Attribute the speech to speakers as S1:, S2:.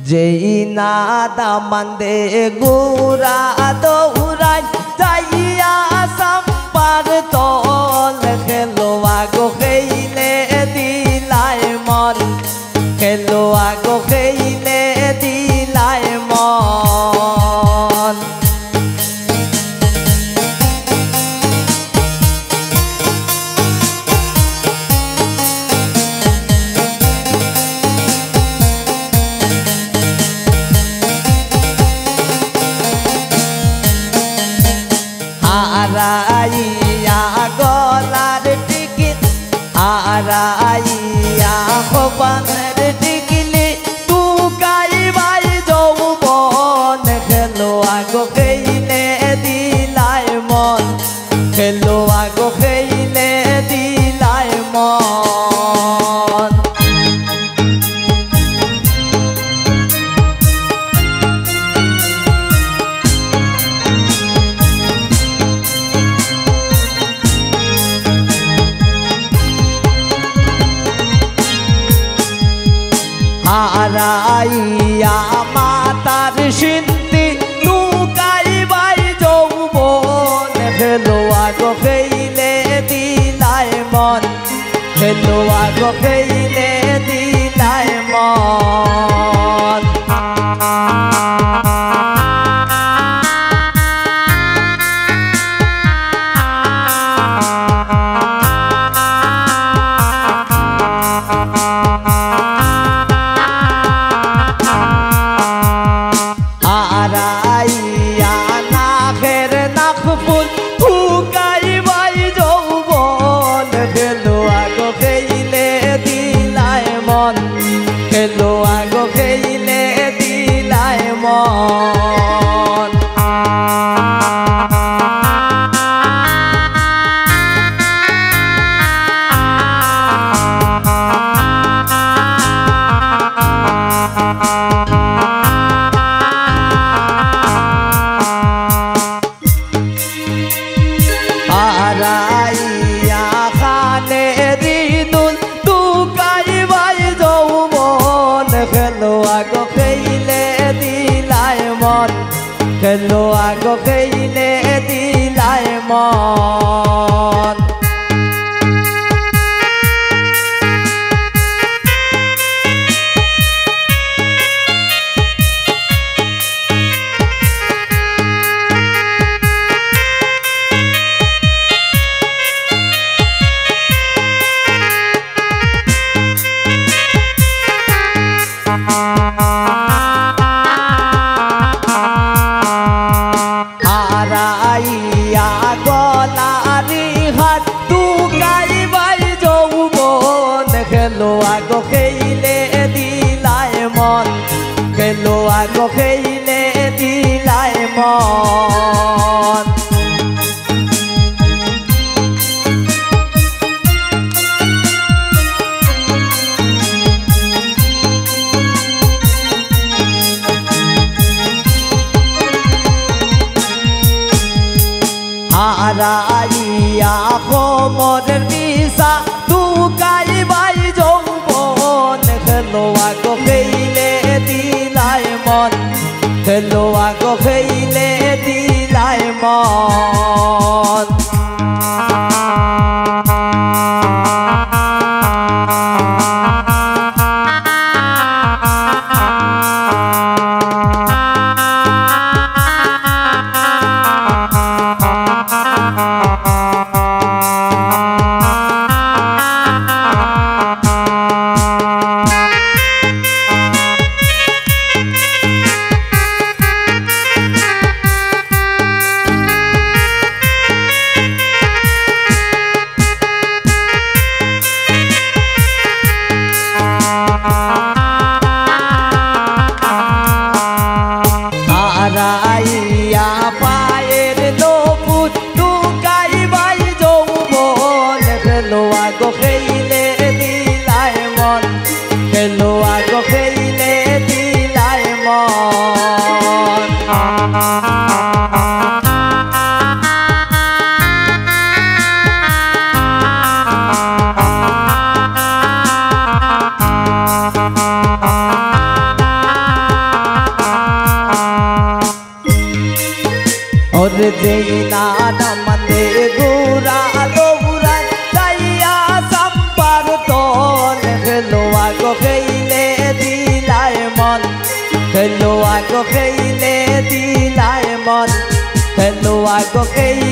S1: যেই না দামান্দে গুরা দৌড়াই যাইয়া সাম্পার তল খেলোয়া গো খেইলে দিলাই মন খেলোয়া গো খেইলে দিলাই মন হারাইয়া গলার টিকিট হারাইয়া খোপানের টিকিলি তুকাই বাই যৌবন খেলোয়া গো খেইলে দিলাই মন খেলোয়া গো খেইলে দিলাই মন হারাইয়া মাতার সিন্তি লুকাই বাই যৌবন খেলোয়া গো খেইলে দিলাই মন খেলোয়া গো খেইলে দিলাই মন হারাইয়া নাকের নাকফুল ফুকাই বাই যৌবন খেলোয়া গো খেইলে দিলাই মন খেলোয়া গো খেইলে দিলাই মন হারাইয়া খানে রিদুল তুকাই বাই যৌবন খেলোয়া গো খেইলে দিলাই মন খেলোয়া গো খেইলে দিলাই মন হারাইয়া গলারি হাত তুকাই বাই যৌবন খেলোয়া গো খেইলে দিলাই মন খেলোয়া গো খেইলে দিলাই মন হারাইয়া কোমরের নিশা তুকাই বাই যৌবন খেলোয়া গো খেইলে দিলাই মন খেলোয়া গো খেইলে দিলাই মন যেই না নামে গোরা দৌড়ায় যাইয়া সাম্পার তন খেলোয়া গো খেইলে দিলায় মন খেলোয়া গো খেইলে দিলায় মন খেলোয়া গো খেইলে